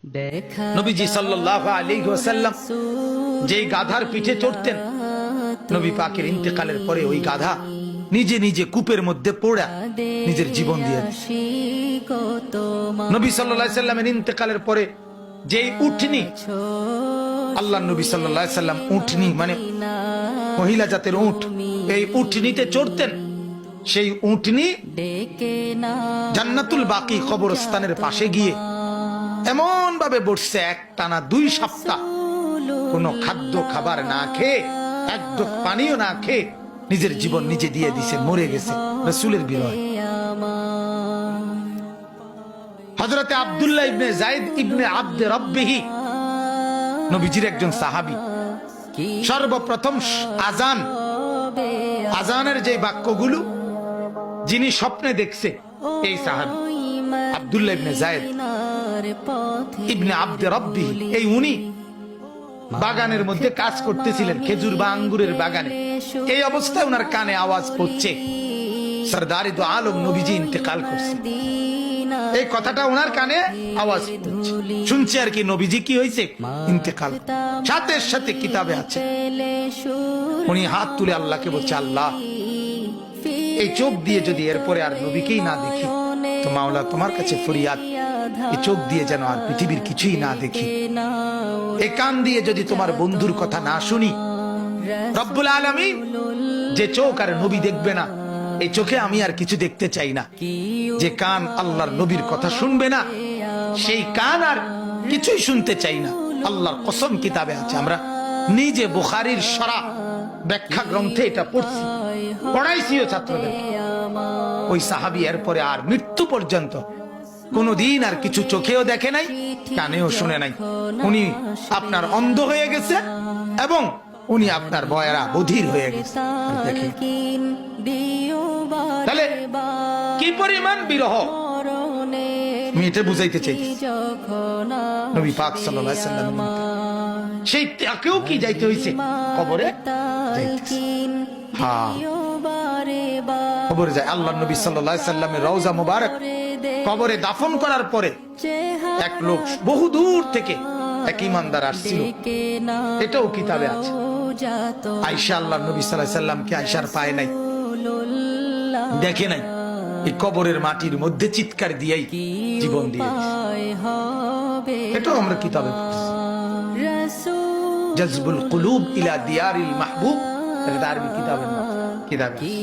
নবীজি সাল্লাল্লাহু আলাইহি ওয়াসাল্লাম যেই গাধার পিঠে চড়তেন, নবী পাকের ইন্তেকালের পরে ওই গাধা নিজে নিজে কূপের মধ্যে পড়ে নিজের জীবন দিয়েছে। নবী সাল্লাল্লাহু আলাইহি সাল্লামের ইন্তেকালের পরে যেই উটনি, আল্লাহর নবী সাল্লাল্লাহু আলাইহি সাল্লাম উটনি মানে মহিলা জাতের উট, এই উটনিতে চড়তেন। সেই উটনি জান্নাতুল বাকি কবরস্থানের পাশে গিয়ে এমন ভাবে বসছে, একটানা 2 সপ্তাহ কোনো খাদ্য খাবার না খেয়ে, এক ঢোক পানিও না খেয়ে নিজের জীবন নিজে দিয়ে দিছে, মরে গেছে রাসূলের বিরহে। হযরতে আব্দুল্লাহ ইবনে যায়েদ ইবনে আব্দে রব্বিহি, নবীজির একজন সাহাবী, সর্বপ্রথম আজানের যে বাক্যগুলো যিনি স্বপ্নে দেখছে, এই সাহাবী আব্দুল্লাহ ইবনে যায়েদ ইবনে আব্দে রব্বিহি, এই উনি বাগানের মধ্যে কাজ করতেছিলেন, খেজুর বা আঙ্গুরের বাগানে। এই অবস্থায় ওনার কানে আওয়াজ পড়ছে, সরদারি দো আলম নবীজি ইন্তেকাল করছে। এই কথাটা ওনার কানে আওয়াজ শুনছে আর কি, নবীজি কি হয়েছে, ইন্তেকাল। সাথে সাথে কিতাবে আছে, উনি হাত তুলে আল্লাহকে বলছে, আল্লাহ এই চোখ দিয়ে যদি এরপরে আর নবীকেই না দেখি তো মাওলা তোমার কাছে ফরিয়াদ, এই চোখ দিয়ে যেন আর পৃথিবীর কিছুই না দেখি, এই কান দিয়ে যদি তোমার বন্ধুর কথা না শুনি, রব্বুল আলামিন যে চোখ আর নবী দেখবে না, এই চোখে আমি আর কিছু দেখতে চাই না। যে কান আল্লাহর নবীর কথা শুনবে না, সেই কান আর কিছুই শুনতে চাই না। আল্লাহর কসম কিতাবে আছে, আমরা নিজে বুখারীর শরা ব্যাখ্যা গ্রন্থে এটা পড়ছি, পড়াইছিও ছাত্রদের। ওই সাহাবী এরপরে আর মৃত্যু পর্যন্ত কোনদিন আর কিছু চোখেও দেখে নাই, কানেও শুনে নাই। উনি আপনার অন্ধ হয়ে গেছে এবং উনি আপনার বয়রা বধির হয়ে গেছে। তাহলে কি পরিমাণ বিরহ, আমি এটা বুঝাইতে চাই। নবী পাক সাল্লাল্লাহু আলাইহি সাল্লাম সেই তাকেও কি যাইতে হইছে, কবরে যাইতেছে। হ্যাঁ, কবরে যায়। আল্লাহর নবী সাল্লাল্লাহু আলাইহি সাল্লামের রওজা মুবারক কবরে দাফন করার পরে এক লোক বহু দূর থেকে এক ইমানদার আসছিল, এটাও কিতাবে আছে। আয়েশা আল্লাহর নবী সাল্লাল্লাহু আলাইহি সাল্লামকে আয়েশার পায় নাই, দেখে নাই, এই কবরের মাটির মধ্যে চিৎকার দিয়েই জীবন দিয়েছে। এটাও আমরা কিতাবে পড়ছি, জাযবুল কুলুব ইলা দিয়ারিল মাহবুব, এটা আরবি কিতাবের নাম।